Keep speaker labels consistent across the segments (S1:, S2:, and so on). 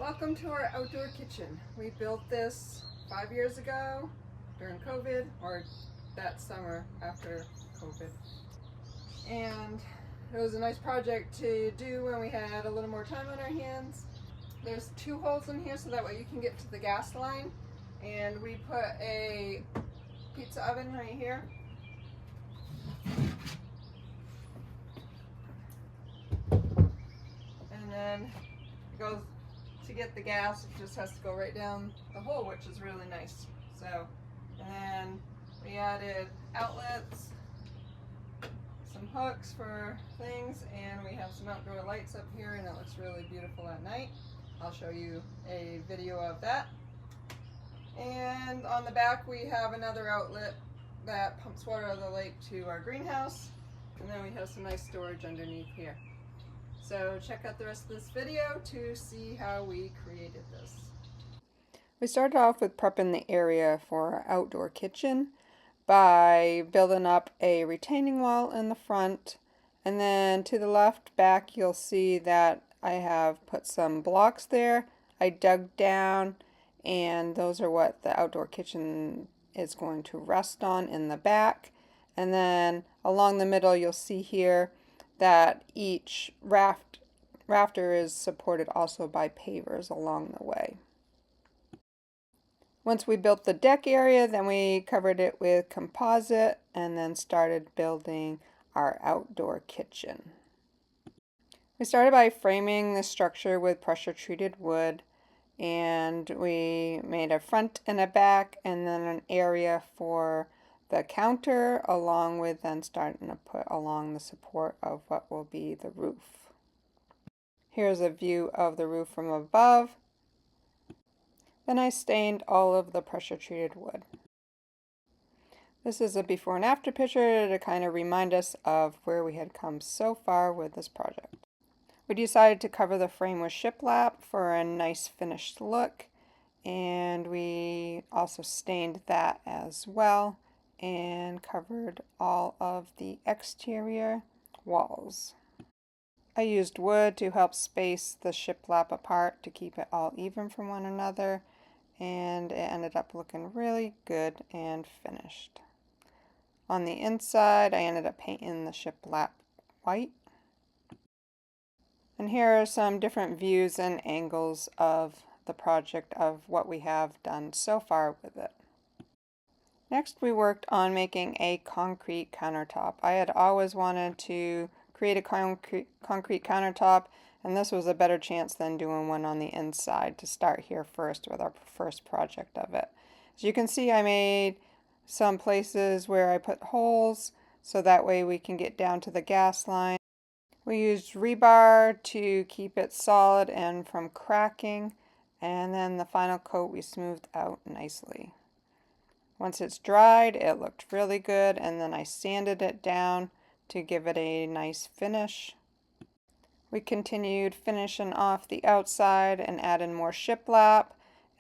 S1: Welcome to our outdoor kitchen. We built this 5 years ago during COVID, or that summer after COVID. And it was a nice project to do when we had a little more time on our hands. There's 2 holes in here so that way you can get to the gas line. And we put a pizza oven right here. And then it goes to get the gas, it just has to go right down the hole, which is really nice. So, and then we added outlets, some hooks for things, and we have some outdoor lights up here, and it looks really beautiful at night. I'll show you a video of that. And on the back we have another outlet that pumps water out of the lake to our greenhouse, and then we have some nice storage underneath here. So check out the rest of this video to see how we created this. We started off with prepping the area for our outdoor kitchen by building up a retaining wall in the front, and then to the left back you'll see that I have put some blocks there. I dug down, and those are what the outdoor kitchen is going to rest on in the back. And then along the middle you'll see here that each rafter is supported also by pavers along the way. Once we built the deck area, then we covered it with composite and then started building our outdoor kitchen. We started by framing the structure with pressure treated wood, and we made a front and a back and then an area for the counter, along with then starting to put along the support of what will be the roof. Here's a view of the roof from above. Then I stained all of the pressure treated wood. This is a before and after picture to kind of remind us of where we had come so far with this project. We decided to cover the frame with shiplap for a nice finished look, and we also stained that as well and covered all of the exterior walls. I used wood to help space the shiplap apart to keep it all even from one another, and it ended up looking really good and finished. On the inside I ended up painting the shiplap white. And here are some different views and angles of the project of what we have done so far with it. Next, we worked on making a concrete countertop. I had always wanted to create a concrete countertop, and this was a better chance than doing one on the inside to start here first with our first project of it. As you can see, I made some places where I put holes so that way we can get down to the gas line. We used rebar to keep it solid and from cracking, and then the final coat we smoothed out nicely. Once it's dried, it looked really good, and then I sanded it down to give it a nice finish. We continued finishing off the outside and added more shiplap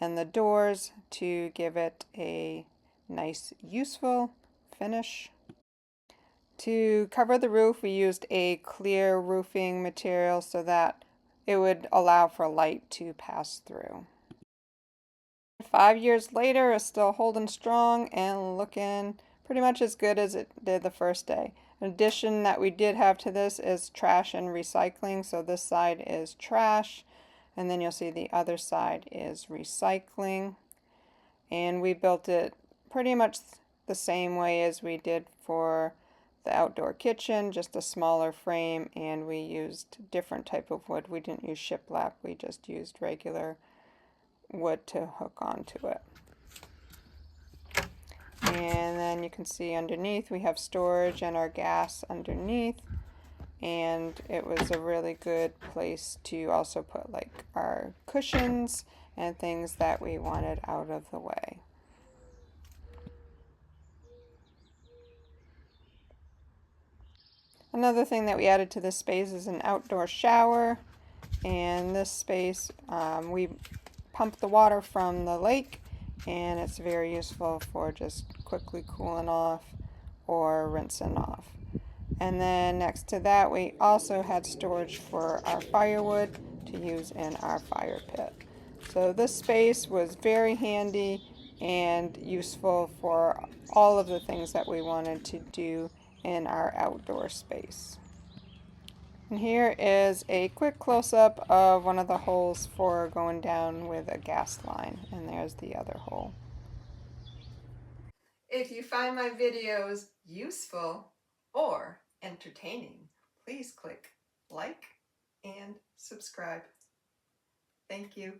S1: and the doors to give it a nice, useful finish. To cover the roof, we used a clear roofing material so that it would allow for light to pass through. 5 years later, it's still holding strong and looking pretty much as good as it did the first day. An addition that we did have to this is trash and recycling. So this side is trash, and then you'll see the other side is recycling. And we built it pretty much the same way as we did for the outdoor kitchen, just a smaller frame, and we used different type of wood. We didn't use shiplap, we just used regular wood to hook onto it. And then you can see underneath we have storage and our gas underneath, and it was a really good place to also put like our cushions and things that we wanted out of the way. Another thing that we added to this space is an outdoor shower, and this space we pump the water from the lake, and it's very useful for just quickly cooling off or rinsing off. And then next to that we also had storage for our firewood to use in our fire pit. So this space was very handy and useful for all of the things that we wanted to do in our outdoor space. And here is a quick close-up of one of the holes for going down with a gas line, and there's the other hole. If you find my videos useful or entertaining, please click like and subscribe. Thank you.